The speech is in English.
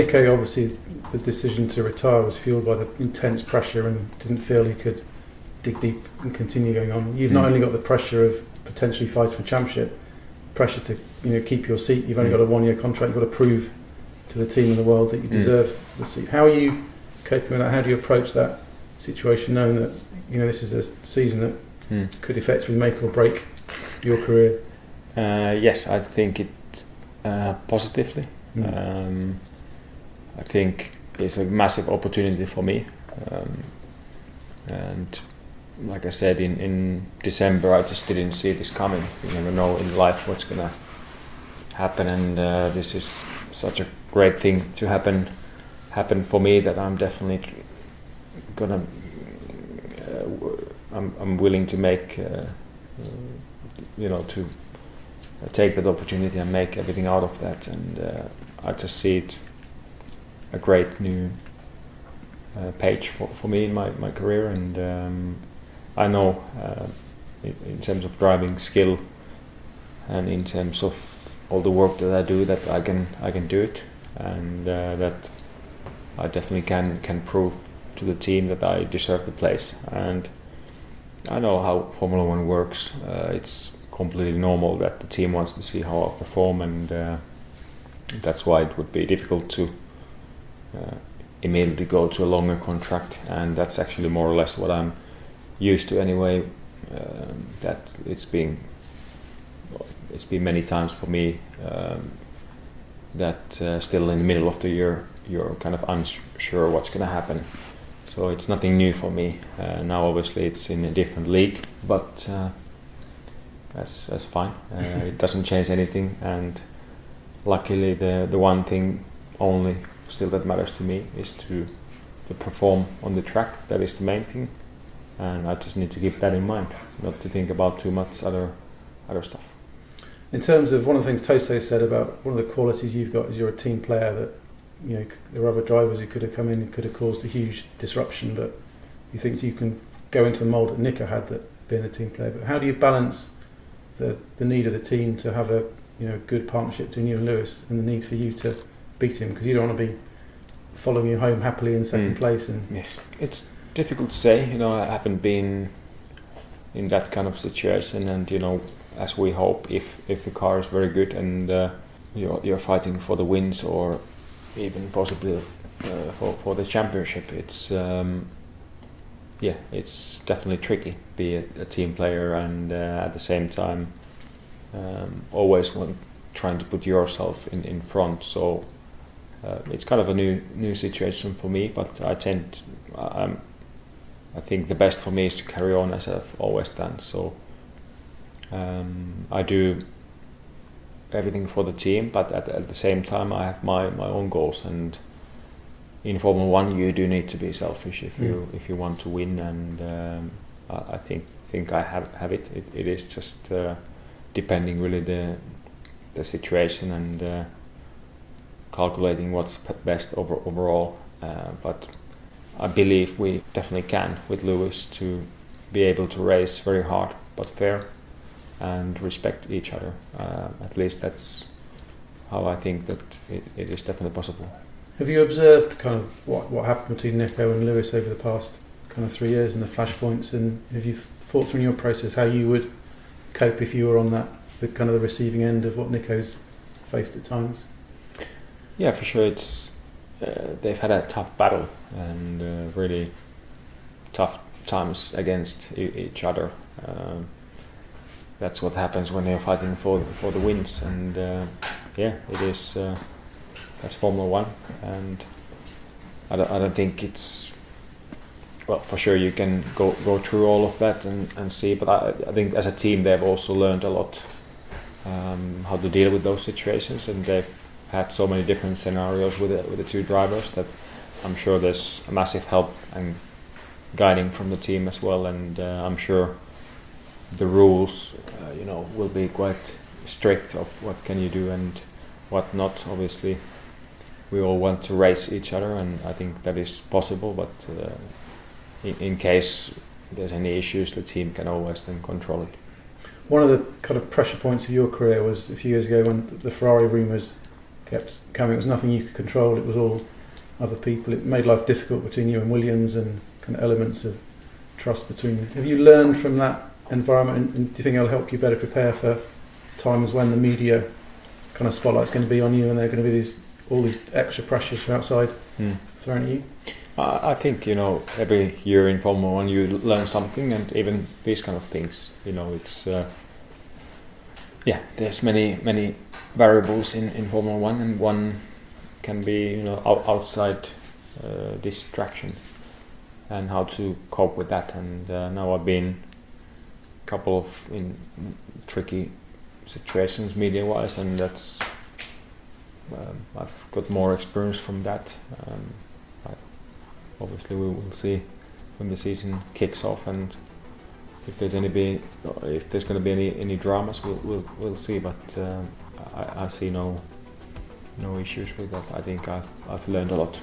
Nico, obviously, the decision to retire was fueled by the intense pressure and didn't feel he could dig deep and continue going on. You've not only got the pressure of potentially fighting for championship, pressure to keep your seat. You've only got a 1-year contract. You've got to prove to the team in the world that you deserve the seat. How are you coping with that? How do you approach that situation, knowing that this is a season that could effectively make or break your career? Yes, I think it positively. I think it's a massive opportunity for me, and like I said in December, I just didn't see this coming. You never know in life what's gonna happen, and this is such a great thing to happen for me that I'm definitely gonna. I'm willing to make to take that opportunity and make everything out of that, and I just see it a great new page for me in my career, and I know in terms of driving skill and in terms of all the work that I do that I can do it, and that I definitely can prove to the team that I deserve the place. And I know how Formula One works. It's completely normal that the team wants to see how I perform, and that's why it would be difficult to immediately go to a longer contract, and that's actually more or less what I'm used to anyway. That it's been many times for me that still in the middle of the year you're kind of unsure what's going to happen. So it's nothing new for me. Now obviously it's in a different league, but that's fine. It doesn't change anything, and luckily the one thing only still that matters to me is to perform on the track. That is the main thing, and I just need to keep that in mind, not to think about too much other stuff. In terms of one of the things Toto said about one of the qualities you've got is you're a team player, that there are other drivers who could have come in and could have caused a huge disruption, but he thinks you can go into the mould that Nico had, that being a team player. But how do you balance the need of the team to have a good partnership between you and Lewis, and the need for you to beat him, because you don't want to be following you home happily in second place? And yes, it's difficult to say. I haven't been in that kind of situation, and as we hope, if the car is very good and you're fighting for the wins or even possibly for the championship, it's it's definitely tricky, be a team player, and at the same time always trying to put yourself in front. So it's kind of a new situation for me, but I think the best for me is to carry on as I've always done. So I do everything for the team, but at the same time I have my own goals, and in Formula One you do need to be selfish if you want to win, and I think I have it. It is just depending really the situation and calculating what's best overall, but I believe we definitely can with Lewis to be able to race very hard but fair and respect each other. At least that's how I think that it is definitely possible. Have you observed kind of what happened between Nico and Lewis over the past kind of 3 years and the flashpoints, and have you thought through in your process how you would cope if you were on the kind of the receiving end of what Nico's faced at times? Yeah, for sure. It's they've had a tough battle and really tough times against each other. That's what happens when you're fighting for the wins, and it is. That's Formula One, and I don't think it's. Well, for sure you can go through all of that and see, but I think as a team they've also learned a lot how to deal with those situations, and they've had so many different scenarios with the two drivers that I'm sure there's a massive help and guiding from the team as well, and I'm sure the rules will be quite strict of what can you do and what not. Obviously we all want to race each other, and I think that is possible, but in case there's any issues the team can always then control it. One of the kind of pressure points of your career was a few years ago when the Ferrari rumours kept coming. It was nothing you could control. It was all other people. It made life difficult between you and Williams, and kind of elements of trust between you. Have you learned from that environment, and do you think it'll help you better prepare for times when the media kind of spotlight's going to be on you, and there are going to be all these extra pressures from outside thrown at you? I think, every year in Formula 1 you learn something, and even these kind of things, it's there's many variables in Formula 1, and one can be outside distraction, and how to cope with that. And now I've been a couple of in tricky situations media wise, and that's I've got more experience from that. Obviously we will see when the season kicks off, and if there's going to be any dramas, we'll see. But I see no issues with that. I think I've learned a lot.